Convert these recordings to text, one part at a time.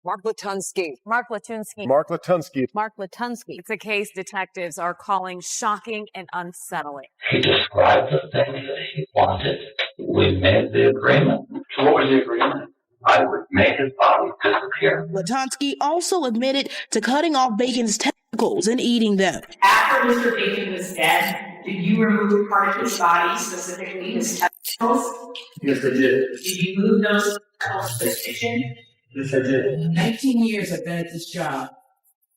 Mark Latonia. Mark Latonia. Mark Latonia. Mark Latonia. It's a case detectives are calling shocking and unsettling. He described the things that he wanted. We made the agreement. So what was the agreement? I would make his body disappear. Latonia also admitted to cutting off Bacon's testicles and eating them. After Mr. Bacon was dead, did you remove part of his body, specifically his testicles? Yes, I did. Did you move those testicles to the kitchen? Yes, I did. 19 years I've been at this job.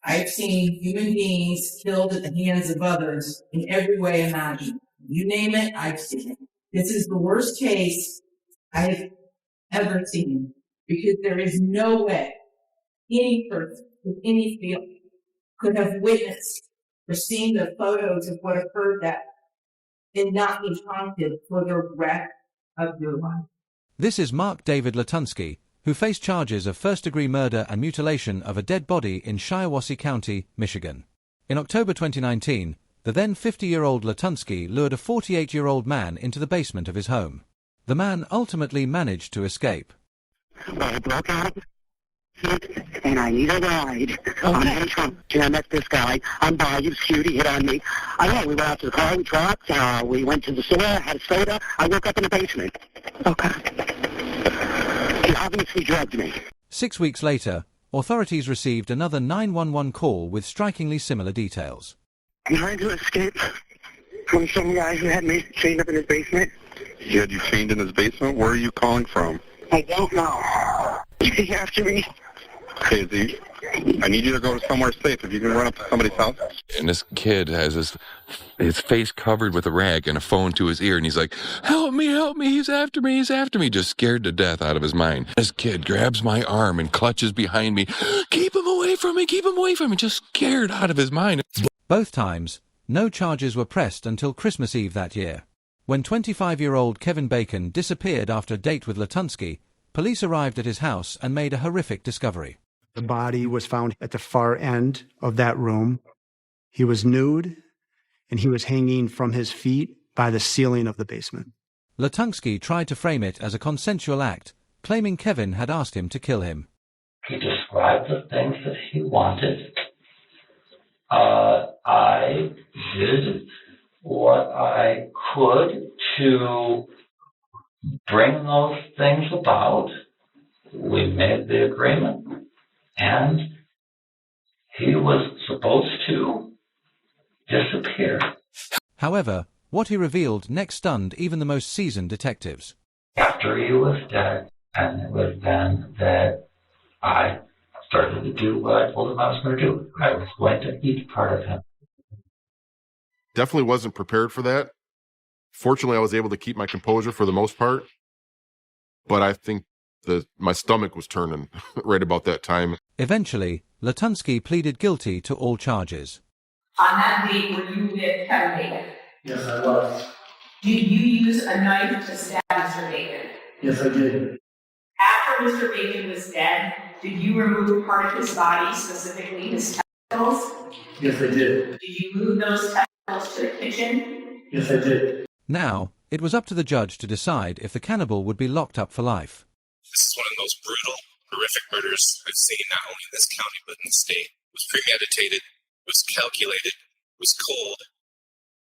I've seen human beings killed at the hands of others in every way imaginable. You name it, I've seen it. This is the worst case I've ever seen, because there is no way any person with any feeling could have witnessed or seen the photos of what occurred that and not be haunted for the rest of your life. This is Mark David Latonia, who faced charges of first-degree murder and mutilation of a dead body in Shiawassee County, Michigan. In October 2019, the then 50-year-old Latonia lured a 48-year-old man into the basement of his home. The man ultimately managed to escape. I broke out and I need a ride. I'm having trouble. And I met this guy. I'm by, he was cute, he hit on me. I know, we went out to the car, we dropped, we went to the store, had a soda. I woke up in the basement. Okay. He obviously drugged me. 6 weeks later, authorities received another 911 call with strikingly similar details. I'm trying to escape from some guy who had me chained up in his basement. He had you chained in his basement? Where are you calling from? I don't know. He's after me. Hey, Z, I need you to go to somewhere safe. If you can run up to somebody's house. And this kid has his face covered with a rag and a phone to his ear, and he's like, help me, he's after me, just scared to death out of his mind. This kid grabs my arm and clutches behind me. Keep him away from me, just scared out of his mind. Both times, no charges were pressed until Christmas Eve that year. When 25-year-old Kevin Bacon disappeared after a date with Latonia, police arrived at his house and made a horrific discovery. The body was found at the far end of that room. He was nude, and he was hanging from his feet by the ceiling of the basement. Latonia tried to frame it as a consensual act, claiming Kevin had asked him to kill him. He described the things that he wanted. I did what I could to bring those things about. We made the agreement. And he was supposed to disappear. However, what he revealed next stunned even the most seasoned detectives. After he was dead, and it was then that I started to do what I told him I was going to do. I was going to eat part of him. Definitely wasn't prepared for that. Fortunately, I was able to keep my composure for the most part. But I think my stomach was turning right about that time. Eventually, Latonia pleaded guilty to all charges. On that date, were you with Kevin Bacon? Yes, I was. Did you use a knife to stab Mr. Bacon? Yes, I did. After Mr. Bacon was dead, did you remove part of his body, specifically his testicles? Yes, I did. Did you move those testicles to the kitchen? Yes, I did. Now, it was up to the judge to decide if the cannibal would be locked up for life. This is one of the most brutal, horrific murders I've seen, not only in this county, but in the state. It was premeditated, it was calculated, it was cold.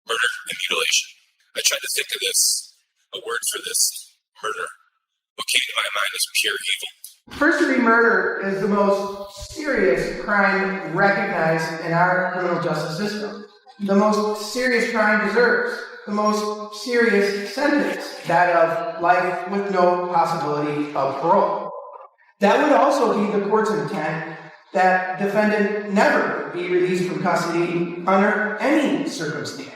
Murder and mutilation. I tried to think of a word for this, murder. What came to my mind was pure evil. First-degree murder is the most serious crime recognized in our criminal justice system. The most serious crime deserves the most serious sentence, that of life with no possibility of parole. That would also be the court's intent, that defendant never be released from custody under any circumstance.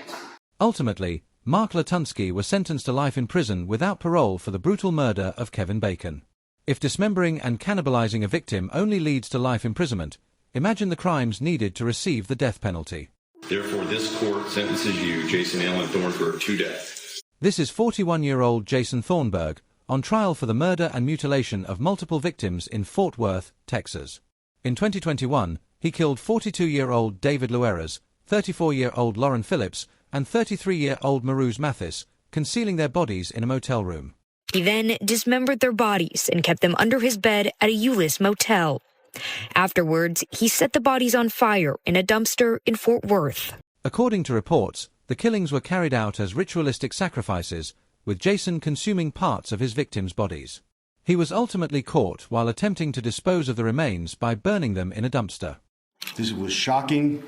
Ultimately, Mark Latonia was sentenced to life in prison without parole for the brutal murder of Kevin Bacon. If dismembering and cannibalizing a victim only leads to life imprisonment, imagine the crimes needed to receive the death penalty. Therefore, this court sentences you, Jason Allen Thornburg, to death. This is 41-year-old Jason Thornburg, on trial for the murder and mutilation of multiple victims in Fort Worth, Texas. In 2021, he killed 42-year-old David Lueras, 34-year-old Lauren Phillips, and 33-year-old Maruse Mathis, concealing their bodies in a motel room. He then dismembered their bodies and kept them under his bed at a Euless motel. Afterwards, he set the bodies on fire in a dumpster in Fort Worth. According to reports, the killings were carried out as ritualistic sacrifices, with Jason consuming parts of his victims' bodies. He was ultimately caught while attempting to dispose of the remains by burning them in a dumpster. This was shocking.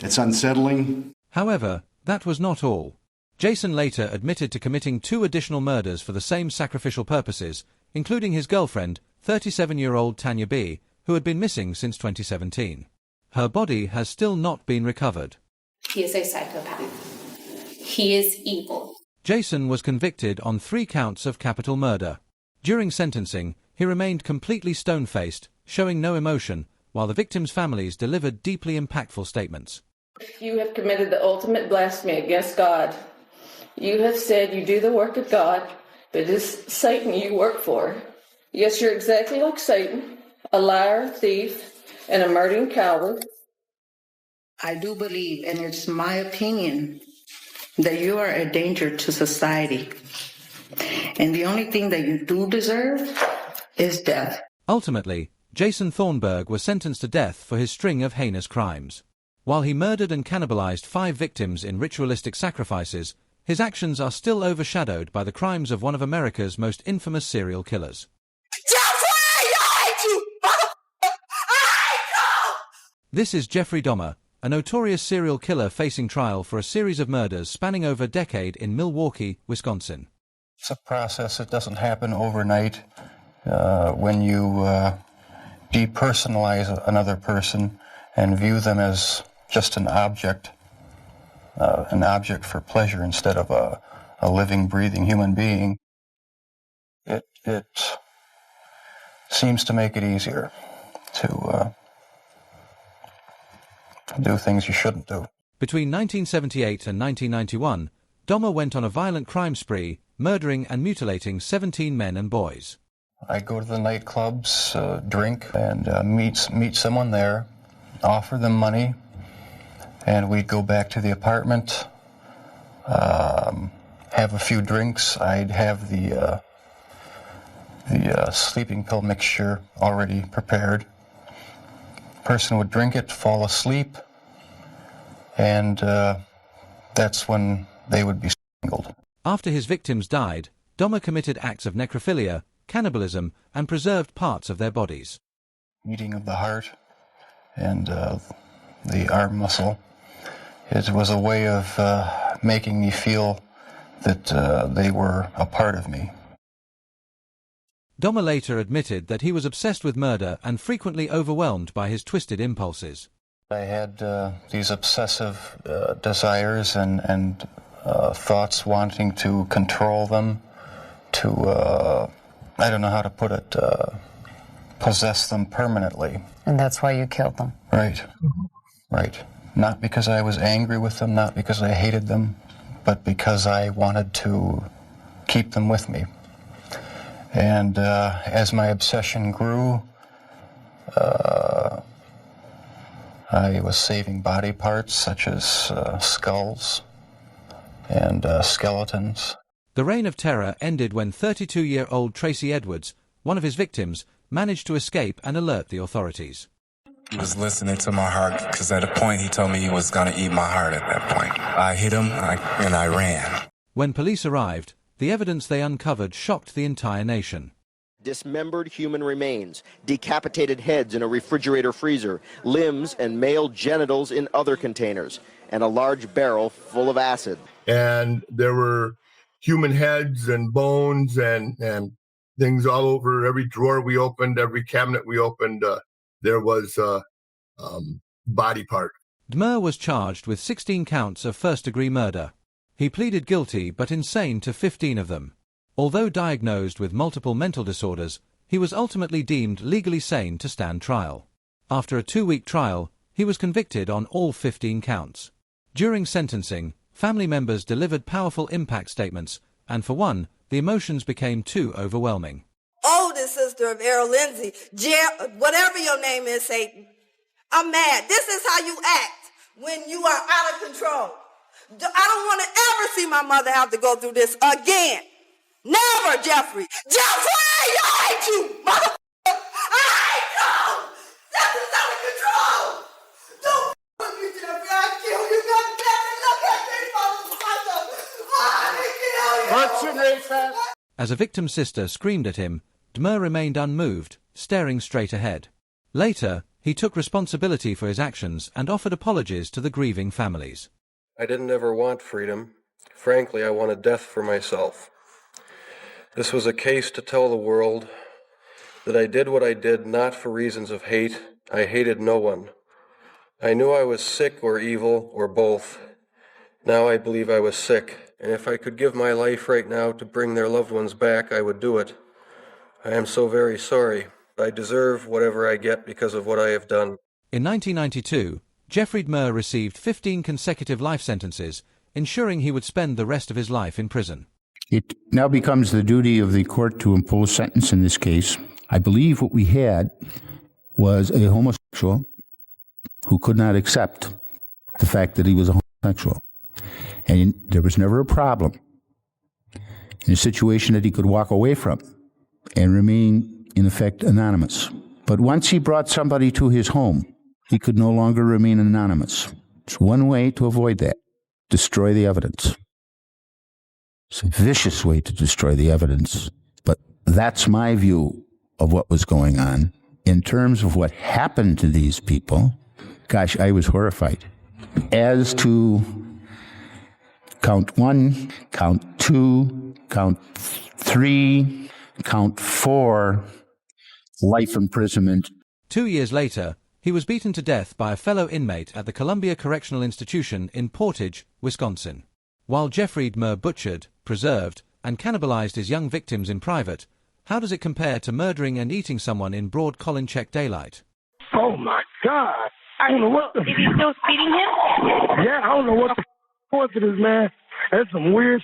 It's unsettling. However, that was not all. Jason later admitted to committing 2 additional murders for the same sacrificial purposes, including his girlfriend, 37-year-old Tanya B., who had been missing since 2017. Her body has still not been recovered. He is a psychopath. He is evil. Jason was convicted on 3 counts of capital murder. During sentencing, he remained completely stone-faced, showing no emotion, while the victims' families delivered deeply impactful statements. You have committed the ultimate blasphemy against God. You have said you do the work of God, but it is Satan you work for. Yes, you're exactly like Satan, a liar, thief, and a murdering coward. I do believe, and it's my opinion, that you are a danger to society. And the only thing that you do deserve is death. Ultimately, Jason Thornburg was sentenced to death for his string of heinous crimes. While he murdered and cannibalized 5 victims in ritualistic sacrifices, his actions are still overshadowed by the crimes of one of America's most infamous serial killers. Jeffrey, I hate you! I hate you! This is Jeffrey Dahmer, a notorious serial killer facing trial for a series of murders spanning over a decade in Milwaukee, Wisconsin. It's a process. It doesn't happen overnight. When you depersonalize another person and view them as just an object for pleasure instead of a living, breathing human being, it seems to make it easier to do things you shouldn't do. Between 1978 and 1991, Dahmer went on a violent crime spree, murdering and mutilating 17 men and boys. I'd go to the nightclubs, drink, and meet someone there, offer them money, and we'd go back to the apartment, have a few drinks. I'd have the sleeping pill mixture already prepared. Person would drink it, fall asleep, and that's when they would be strangled. After his victims died, Dahmer committed acts of necrophilia, cannibalism, and preserved parts of their bodies. Eating of the heart and the arm muscle. It was a way of making me feel that they were a part of me. Dahmer later admitted that he was obsessed with murder and frequently overwhelmed by his twisted impulses. I had these obsessive desires and thoughts wanting to control them, to, I don't know how to put it, possess them permanently. And that's why you killed them. Right. Right. Not because I was angry with them, not because I hated them, but because I wanted to keep them with me. And as my obsession grew, I was saving body parts such as skulls and skeletons. The reign of terror ended when 32-year-old Tracy Edwards, one of his victims, managed to escape and alert the authorities. He was listening to my heart because at a point he told me he was going to eat my heart at that point. I hit him and I ran. When police arrived, the evidence they uncovered shocked the entire nation. Dismembered human remains, decapitated heads in a refrigerator freezer, limbs and male genitals in other containers, and a large barrel full of acid. And there were human heads and bones and things all over every drawer we opened, every cabinet we opened. There was a body part. Dahmer was charged with 16 counts of first-degree murder. He pleaded guilty but insane to 15 of them. Although diagnosed with multiple mental disorders, he was ultimately deemed legally sane to stand trial. After a 2-week trial, he was convicted on all 15 counts. During sentencing, family members delivered powerful impact statements, and for one, the emotions became too overwhelming. Oldest sister of Errol Lindsay, whatever your name is, Satan. I'm mad. This is how you act when you are out of control. I don't want to ever see my mother have to go through this again. Never, Jeffrey. Jeffrey, I hate you, motherfucker. I hate you. As a victim's sister screamed at him, Dahmer remained unmoved, staring straight ahead. Later, he took responsibility for his actions and offered apologies to the grieving families. I didn't ever want freedom. Frankly, I wanted death for myself. This was a case to tell the world that I did what I did not for reasons of hate. I hated no one. I knew I was sick or evil or both. Now I believe I was sick, and if I could give my life right now to bring their loved ones back, I would do it. I am so very sorry. I deserve whatever I get because of what I have done. In 1992, Jeffrey Dahmer received 15 consecutive life sentences, ensuring he would spend the rest of his life in prison. It now becomes the duty of the court to impose sentence in this case. I believe what we had was a homosexual who could not accept the fact that he was a homosexual. And there was never a problem in a situation that he could walk away from and remain, in effect, anonymous. But once he brought somebody to his home, he could no longer remain anonymous. There's one way to avoid that: destroy the evidence. It's a vicious way to destroy the evidence, but that's my view of what was going on. In terms of what happened to these people, gosh, I was horrified. As to count 1, count 2, count 3, count 4, life imprisonment. 2 years later, he was beaten to death by a fellow inmate at the Columbia Correctional Institution in Portage, Wisconsin. While Jeffrey Dahmer butchered, preserved, and cannibalized his young victims in private, how does it compare to murdering and eating someone in broad Colin Czech daylight? Oh my God! I don't know what the... Is he still feeding him? Yeah, I don't know what the was it is, man. That's some weird...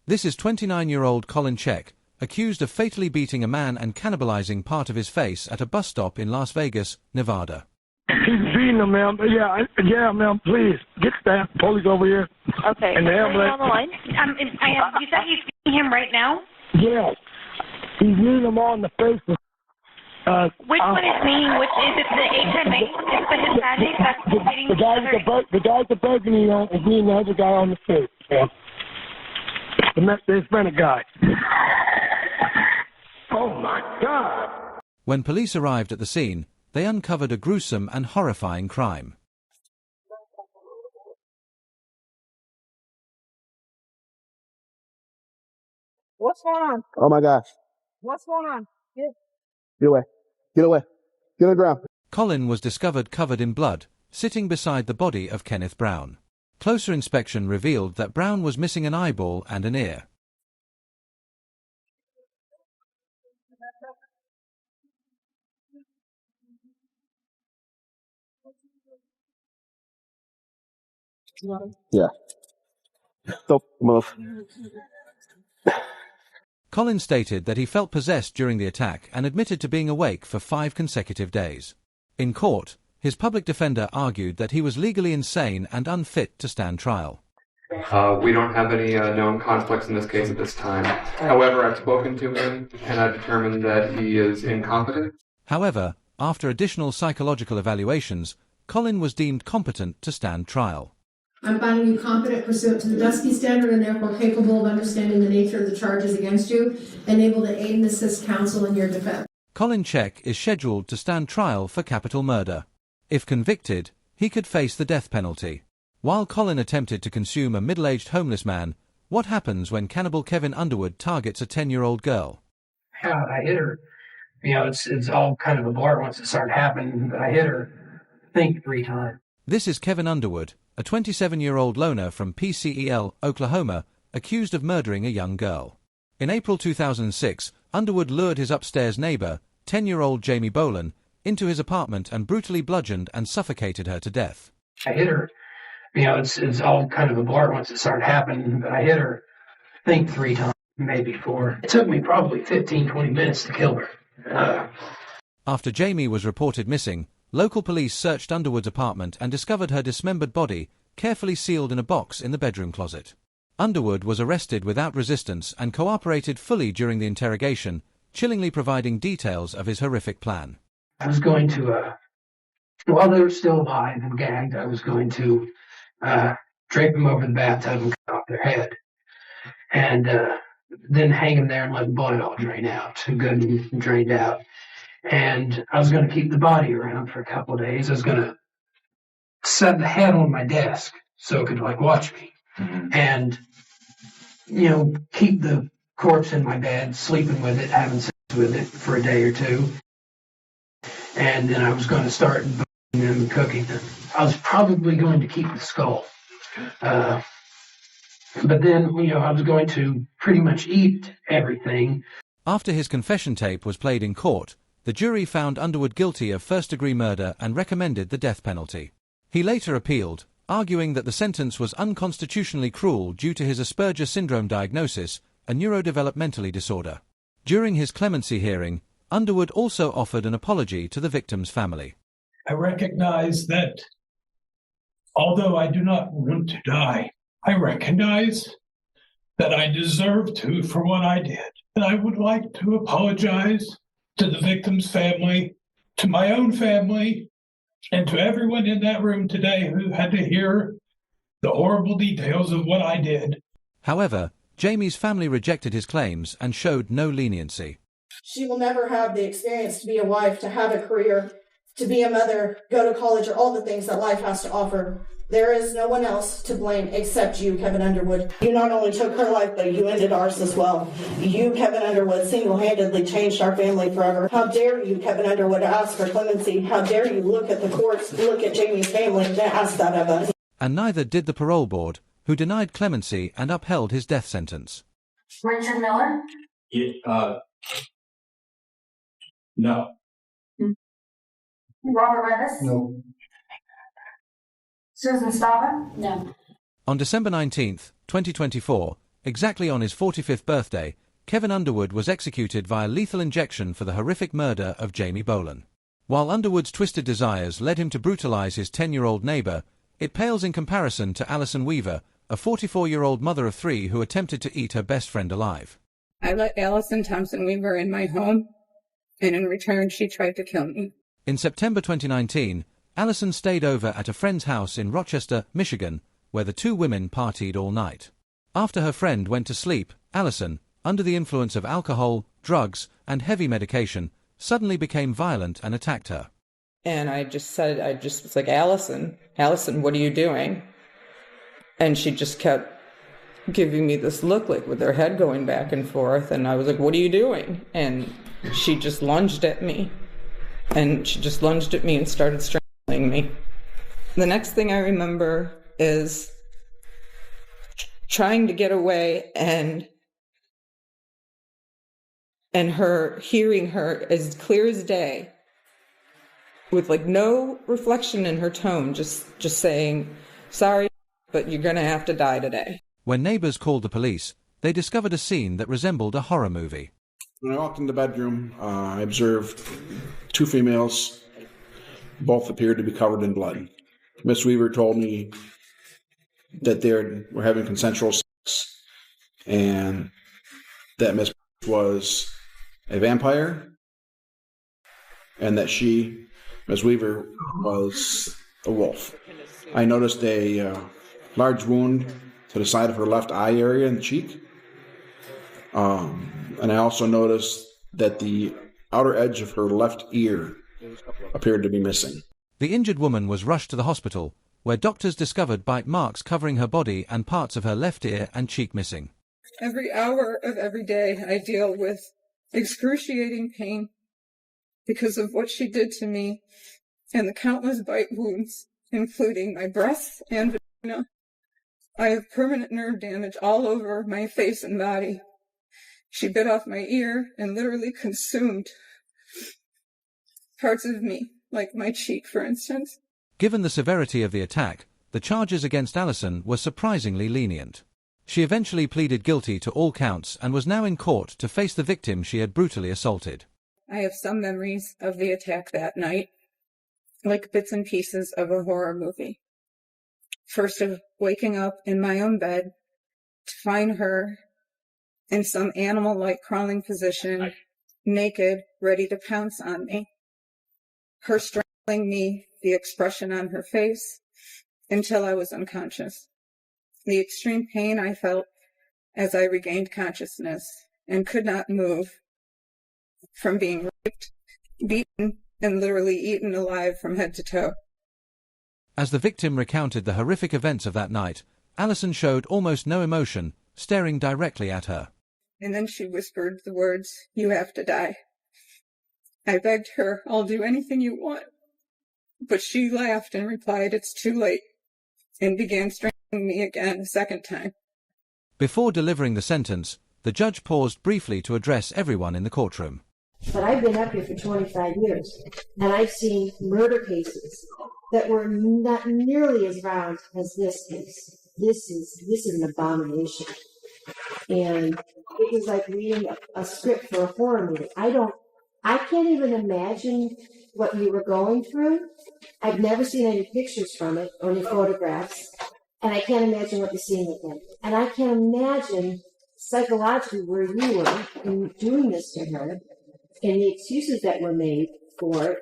This is 29-year-old Colin Czech, accused of fatally beating a man and cannibalizing part of his face at a bus stop in Las Vegas, Nevada. He's beating him, ma'am. Yeah, ma'am, please. Get that police over here. Okay. And the Are you ambulance. on the line? You said he's feeding him right now? Yeah. He's kneeing him on the face. Which one is me? Which is it? The HMA? Is the Hispanic that's feeding The guy with the burgundy is kneeing the other guy on the face. Yeah. The Hispanic guy. Oh my God. When police arrived at the scene, they uncovered a gruesome and horrifying crime. What's going on? Oh my gosh. What's going on? Get away. Get away. Get on the ground. Colin was discovered covered in blood, sitting beside the body of Kenneth Brown. Closer inspection revealed that Brown was missing an eyeball and an ear. Yeah. Stop, move. Colin stated that he felt possessed during the attack and admitted to being awake for 5 consecutive days. In court, his public defender argued that he was legally insane and unfit to stand trial. We don't have any known conflicts in this case at this time. However, I've spoken to him and I've determined that he is incompetent. However, after additional psychological evaluations, Colin was deemed competent to stand trial. I'm finding you competent pursuant to the Dusky Standard and therefore capable of understanding the nature of the charges against you and able to aid and assist counsel in your defense. Colin Czech is scheduled to stand trial for capital murder. If convicted, he could face the death penalty. While Colin attempted to consume a middle-aged homeless man, what happens when Cannibal Kevin Underwood targets a 10-year-old girl? Yeah, I hit her. You know, it's all kind of a blur once it started happening, but I hit her, I think, 3 times. This is Kevin Underwood, a 27-year-old loner from PCEL, Oklahoma, accused of murdering a young girl. In April 2006, Underwood lured his upstairs neighbor, 10-year-old Jamie Bolan, into his apartment and brutally bludgeoned and suffocated her to death. I hit her. You know, it's all kind of a blur once it started happening, but I hit her, I think, 3 times, maybe 4. It took me probably 15, 20 minutes to kill her. After Jamie was reported missing, local police searched Underwood's apartment and discovered her dismembered body, carefully sealed in a box in the bedroom closet. Underwood was arrested without resistance and cooperated fully during the interrogation, chillingly providing details of his horrific plan. I was going to, while they were still alive and gagged, I was going to drape them over the bathtub and cut off their head. And then hang him there and let the blood all drain out, good and drained out. And I was going to keep the body around for a couple of days. I was going to set the head on my desk so it could watch me, and keep the corpse in my bed, sleeping with it, having sex with it for a day or two. And then I was going to start burning them and cooking them. I was probably going to keep the skull. But then, I was going to pretty much eat everything. After his confession tape was played in court, the jury found Underwood guilty of first-degree murder and recommended the death penalty. He later appealed, arguing that the sentence was unconstitutionally cruel due to his Asperger syndrome diagnosis, a neurodevelopmental disorder. During his clemency hearing, Underwood also offered an apology to the victim's family. I recognize that although I do not want to die, I recognize that I deserve to for what I did. And I would like to apologize to the victim's family, to my own family, and to everyone in that room today who had to hear the horrible details of what I did. However, Jamie's family rejected his claims and showed no leniency. She will never have the experience to be a wife, to have a career, to be a mother, go to college, or all the things that life has to offer. There is no one else to blame except you, Kevin Underwood. You not only took her life, but you ended ours as well. You, Kevin Underwood, single-handedly changed our family forever. How dare you, Kevin Underwood, ask for clemency? How dare you look at the courts, look at Jamie's family, and ask that of us? And neither did the parole board, who denied clemency and upheld his death sentence. Richard Miller? No. Robert Levis? No. Susan Stava? No. On December 19, 2024, exactly on his 45th birthday, Kevin Underwood was executed via lethal injection for the horrific murder of Jamie Bolan. While Underwood's twisted desires led him to brutalize his 10-year-old neighbor, it pales in comparison to Allison Weaver, a 44-year-old mother of 3 who attempted to eat her best friend alive. I let Allison Thompson Weaver in my home, and in return she tried to kill me. In September 2019, Allison stayed over at a friend's house in Rochester, Michigan, where the two women partied all night. After her friend went to sleep, Allison, under the influence of alcohol, drugs, and heavy medication, suddenly became violent and attacked her. And I was like, Allison, what are you doing? And she just kept giving me this look, like with her head going back and forth. And I was like, what are you doing? And she just lunged at me. And started strangling me. The next thing I remember is trying to get away and her hearing her as clear as day, with no reflection in her tone, just saying, sorry, but you're gonna have to die today. When neighbors called the police, they discovered a scene that resembled a horror movie. When I walked in the bedroom, I observed 2 females. Both appeared to be covered in blood. Miss Weaver told me that they were having consensual sex and that Miss was a vampire and that Miss Weaver, was a wolf. I noticed a large wound to the side of her left eye area in the cheek. And I also noticed that the outer edge of her left ear appeared to be missing. The injured woman was rushed to the hospital, where doctors discovered bite marks covering her body and parts of her left ear and cheek missing. Every hour of every day, I deal with excruciating pain because of what she did to me and the countless bite wounds, including my breast and vagina. I have permanent nerve damage all over my face and body. She bit off my ear and literally consumed parts of me, like my cheek, for instance. Given the severity of the attack, the charges against Allison were surprisingly lenient. She eventually pleaded guilty to all counts and was now in court to face the victim she had brutally assaulted. I have some memories of the attack that night, like bits and pieces of a horror movie. First of waking up in my own bed to find her in some animal-like crawling position, naked, ready to pounce on me. Her strangling me, the expression on her face, until I was unconscious. The extreme pain I felt as I regained consciousness and could not move from being raped, beaten, and literally eaten alive from head to toe. As the victim recounted the horrific events of that night, Allison showed almost no emotion, staring directly at her. And then she whispered the words, "You have to die." I begged her, "I'll do anything you want." But she laughed and replied, "It's too late," and began strangling me again a second time. Before delivering the sentence, the judge paused briefly to address everyone in the courtroom. But I've been up here for 25 years, and I've seen murder cases that were not nearly as violent as this case. This is an abomination. And it was like reading a script for a horror movie. I can't even imagine what you were going through. I've never seen any pictures from it or any photographs, and I can't imagine what the scene looked like. And I can't imagine psychologically where you were in doing this to her and the excuses that were made for it.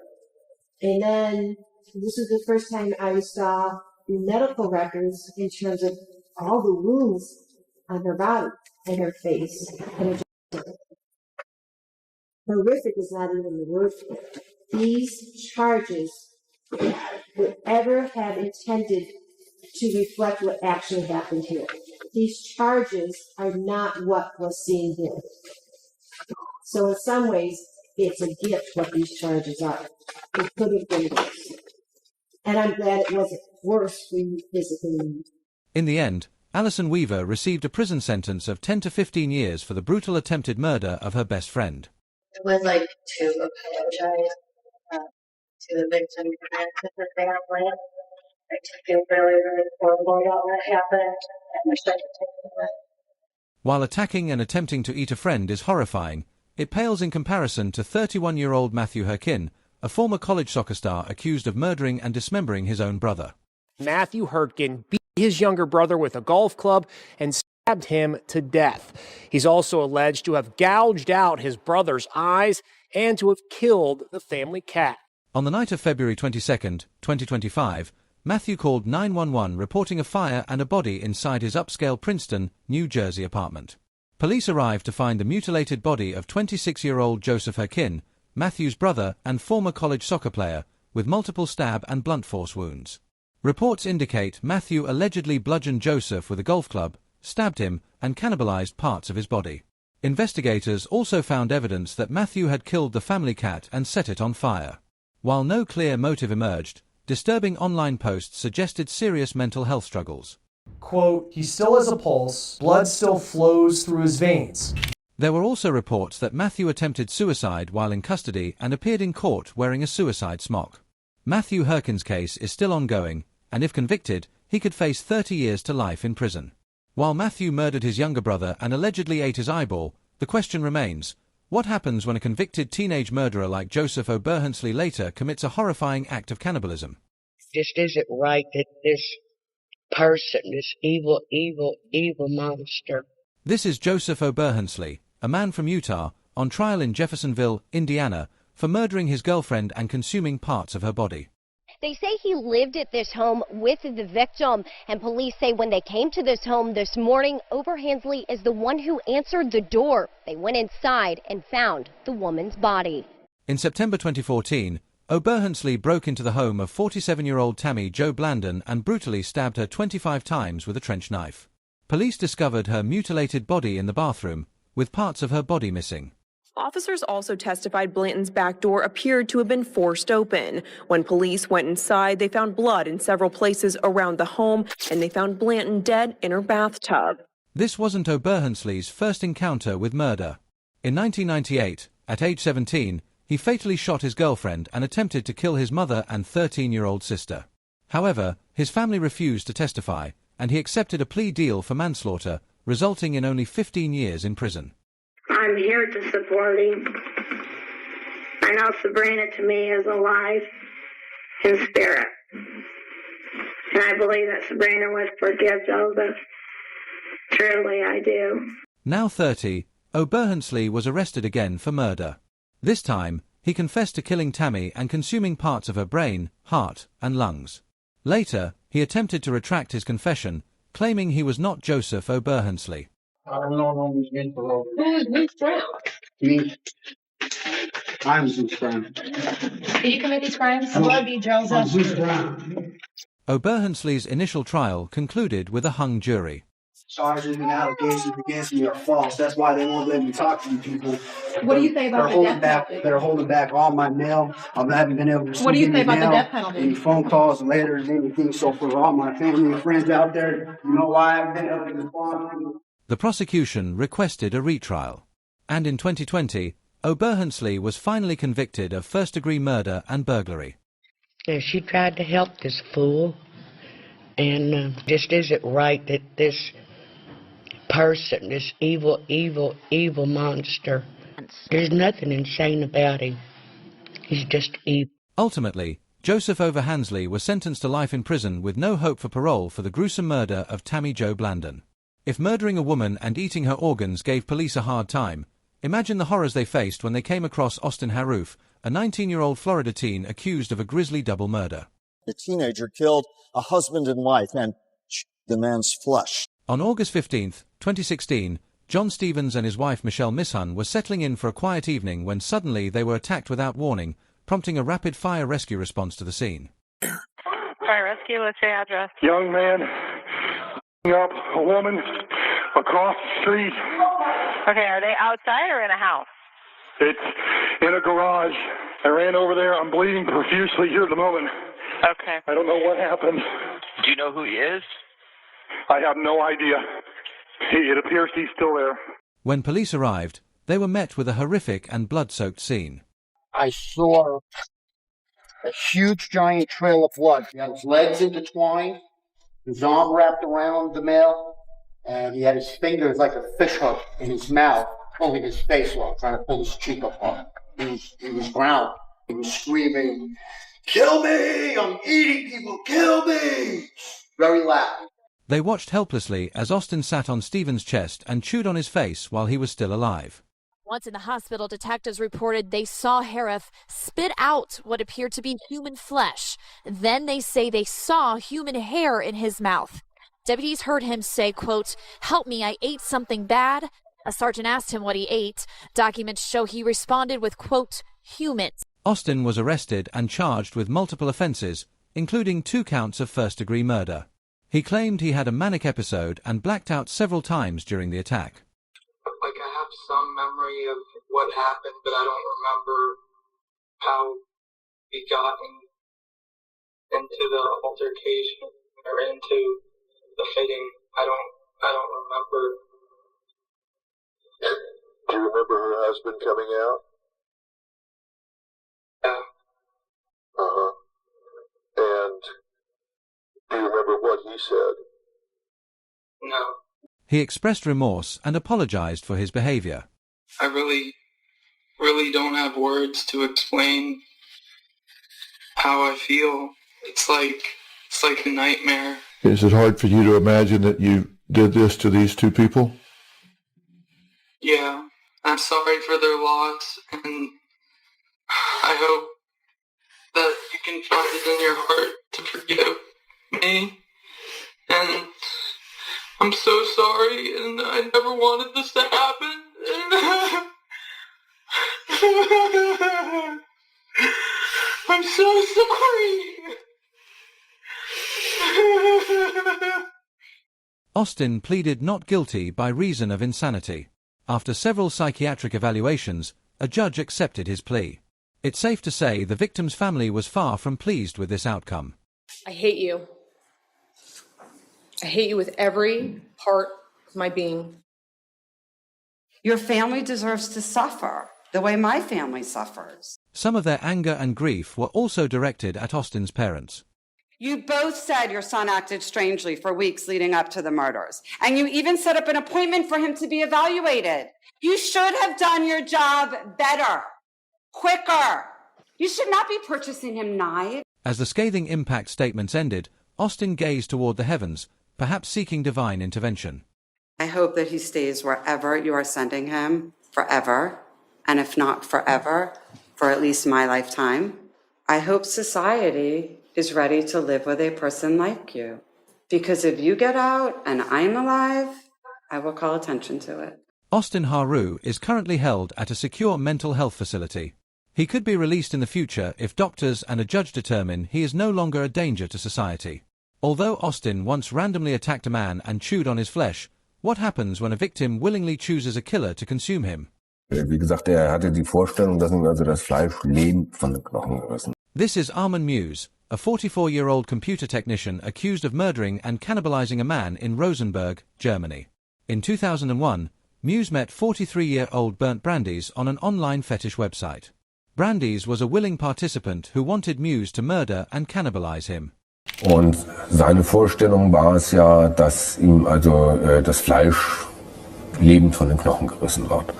And then this was the first time I saw the medical records in terms of all the wounds on her body and her face and her horrific is not even the word for it. These charges would ever have intended to reflect what actually happened here. These charges are not what was seen here. So in some ways, it's a gift what these charges are. It could have been worse. And I'm glad it wasn't worse for you physically. In the end, Allison Weaver received a prison sentence of 10 to 15 years for the brutal attempted murder of her best friend. I would like to apologize to the victim and to her family. I feel really, really horrible about what happened. I wish I could take it away. While attacking and attempting to eat a friend is horrifying, it pales in comparison to 31-year-old Matthew Harkin, a former college soccer star accused of murdering and dismembering his own brother. Matthew Harkin beat his younger brother with a golf club and stabbed him to death. He's also alleged to have gouged out his brother's eyes and to have killed the family cat. On the night of February 22nd, 2025, Matthew called 911 reporting a fire and a body inside his upscale Princeton, New Jersey apartment. Police arrived to find the mutilated body of 26-year-old Joseph Harkin, Matthew's brother and former college soccer player, with multiple stab and blunt force wounds. Reports indicate Matthew allegedly bludgeoned Joseph with a golf club, stabbed him, and cannibalized parts of his body. Investigators also found evidence that Matthew had killed the family cat and set it on fire. While no clear motive emerged, disturbing online posts suggested serious mental health struggles. Quote, "He still has a pulse, blood still flows through his veins." There were also reports that Matthew attempted suicide while in custody and appeared in court wearing a suicide smock. Matthew Harkin's case is still ongoing, and if convicted, he could face 30 years to life in prison. While Matthew murdered his younger brother and allegedly ate his eyeball, the question remains, what happens when a convicted teenage murderer like Joseph Oberhansley later commits a horrifying act of cannibalism? It just isn't right that this person, this evil, evil, evil monster. This is Joseph Oberhansley, a man from Utah, on trial in Jeffersonville, Indiana, for murdering his girlfriend and consuming parts of her body. They say he lived at this home with the victim, and police say when they came to this home this morning, Oberhansley is the one who answered the door. They went inside and found the woman's body. In September 2014, Oberhansley broke into the home of 47-year-old Tammy Jo Blandon and brutally stabbed her 25 times with a trench knife. Police discovered her mutilated body in the bathroom, with parts of her body missing. Officers also testified Blanton's back door appeared to have been forced open. When police went inside, they found blood in several places around the home, and they found Blanton dead in her bathtub. This wasn't Oberhansley's first encounter with murder. In 1998, at age 17, he fatally shot his girlfriend and attempted to kill his mother and 13-year-old sister. However, his family refused to testify, and he accepted a plea deal for manslaughter, resulting in only 15 years in prison. I'm here to support him. I know Sabrina to me is alive in spirit. And I believe that Sabrina would forgive Joseph. Truly, I do. Now 30, Oberhansley was arrested again for murder. This time, he confessed to killing Tammy and consuming parts of her brain, heart, and lungs. Later, he attempted to retract his confession, claiming he was not Joseph Oberhansley. I don't know who's been paroled. Who's Brown? Me. I'm Zeus Brown. Did you commit these crimes? I'm Joseph. Zeus Brown. Oberhansley's initial trial concluded with a hung jury. Charges and allegations against me are false. That's why they won't let me talk to you people. What do you think about the death penalty? They're holding back all my mail. I haven't been able to receive What do you think any about the mail, death penalty? any phone calls, letters, anything. So for all my family and friends out there, you know why I haven't been able to respond to you. The prosecution requested a retrial, and in 2020, Oberhansley was finally convicted of first-degree murder and burglary. Yeah, she tried to help this fool, and just isn't right that this person, this evil, evil, evil monster, there's nothing insane about him. He's just evil. Ultimately, Joseph Oberhansley was sentenced to life in prison with no hope for parole for the gruesome murder of Tammy Jo Blandon. If murdering a woman and eating her organs gave police a hard time, imagine the horrors they faced when they came across Austin Harouff, a 19-year-old Florida teen accused of a grisly double murder. The teenager killed a husband and wife and the man's flesh. On August 15, 2016, John Stevens and his wife Michelle Mishun were settling in for a quiet evening when suddenly they were attacked without warning, prompting a rapid-fire rescue response to the scene. Fire rescue, what's your address? Young man up a woman across the street. Okay, are they outside or in a house? It's in a garage. I ran over there. I'm bleeding profusely here at the moment. Okay. I don't know what happened. Do you know who he is? I have no idea. It appears he's still there. When police arrived, they were met with a horrific and blood-soaked scene. I saw a huge giant trail of blood. He had his legs intertwined, his arm wrapped around the male, and he had his fingers like a fish hook in his mouth, pulling his face off, trying to pull his cheek apart. He was ground. He was screaming, "Kill me! I'm eating people! Kill me!" Very loud. They watched helplessly as Austin sat on Stephen's chest and chewed on his face while he was still alive. Once in the hospital, detectives reported they saw Harouff spit out what appeared to be human flesh. Then they say they saw human hair in his mouth. Deputies heard him say, quote, "Help me, I ate something bad." A sergeant asked him what he ate. Documents show he responded with, quote, "humans." Austin was arrested and charged with multiple offenses, including 2 counts of first-degree murder. He claimed he had a manic episode and blacked out several times during the attack. Like, I have some memory of what happened, but I don't remember how we got into the altercation or into the fighting. I don't remember. Do you remember her husband coming out? Yeah. Uh-huh. And do you remember what he said? No. He expressed remorse and apologized for his behavior. I really don't have words to explain how I feel. It's like a nightmare. Is it hard for you to imagine that you did this to these 2 people? Yeah, I'm sorry for their loss, and I hope that you can find it in your heart to forgive me. And I'm so sorry, and I never wanted this to happen. I'm so sorry. Austin pleaded not guilty by reason of insanity. After several psychiatric evaluations, a judge accepted his plea. It's safe to say the victim's family was far from pleased with this outcome. I hate you. I hate you with every part of my being. Your family deserves to suffer the way my family suffers. Some of their anger and grief were also directed at Austin's parents. You both said your son acted strangely for weeks leading up to the murders, and you even set up an appointment for him to be evaluated. You should have done your job better, quicker. You should not be purchasing him knives. As the scathing impact statements ended, Austin gazed toward the heavens, perhaps seeking divine intervention. I hope that he stays wherever you are sending him forever, and if not forever, for at least my lifetime. I hope society is ready to live with a person like you. Because if you get out and I'm alive, I will call attention to it. Austin Harouff is currently held at a secure mental health facility. He could be released in the future if doctors and a judge determine he is no longer a danger to society. Although Austin once randomly attacked a man and chewed on his flesh, what happens when a victim willingly chooses a killer to consume him? Wie gesagt, hatte die Vorstellung, dass ihm also das Fleisch lebend von den Knochen gerissen. This is Armen Muse, a 44-year-old computer technician accused of murdering and cannibalizing a man in Rosenberg, Germany. In 2001, Muse met 43-year-old Bernd Brandes on an online fetish website. Brandes was a willing participant who wanted Muse to murder and cannibalize him. Und seine Vorstellung war es ja, dass ihm also das Fleisch lebend von den Knochen gerissen wird.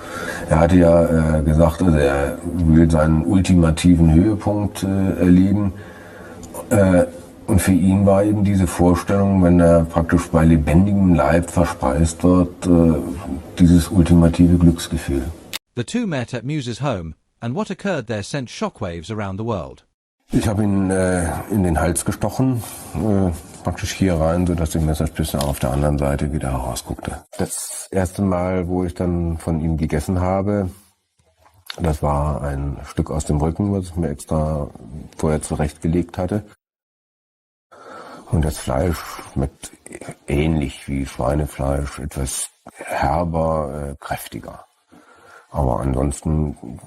Er hatte ja gesagt, also er will seinen ultimativen Höhepunkt erleben. Und für ihn war eben diese Vorstellung, wenn er praktisch bei lebendigem Leib verspeist wird, dieses ultimative Glücksgefühl. The two met at Muse's home, and what occurred there sent shockwaves around the world. Ich habe ihn in den Hals gestochen, praktisch hier rein, sodass die Messerspitze auf der anderen Seite wieder herausguckte. Das erste Mal, wo ich dann von ihm gegessen habe, das war ein Stück aus dem Rücken, was ich mir extra vorher zurechtgelegt hatte. Und das Fleisch schmeckt ähnlich wie Schweinefleisch, etwas herber, kräftiger. Aber ansonsten,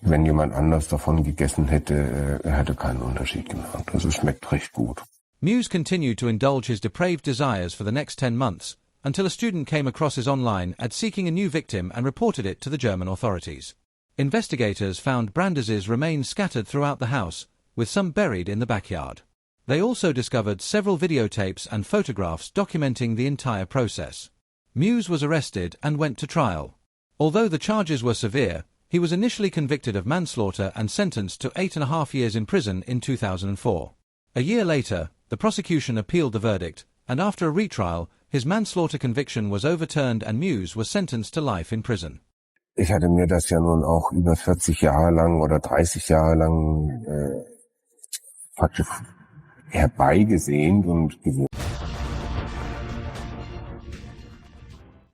wenn jemand anders davon gegessen hätte, er hätte keinen Unterschied gemerkt. Also es schmeckt recht gut. Muse continued to indulge his depraved desires for the next 10 months, until a student came across his online ad seeking a new victim and reported it to the German authorities. Investigators found Brandes' remains scattered throughout the house, with some buried in the backyard. They also discovered several videotapes and photographs documenting the entire process. Muse was arrested and went to trial. Although the charges were severe, he was initially convicted of manslaughter and sentenced to 8.5 years in prison in 2004. A year later, the prosecution appealed the verdict, and after a retrial, his manslaughter conviction was overturned and Muse was sentenced to life in prison. Ich hatte mir das ja nun auch über 40 Jahre lang oder 30 Jahre lang praktisch herbeigesehnt und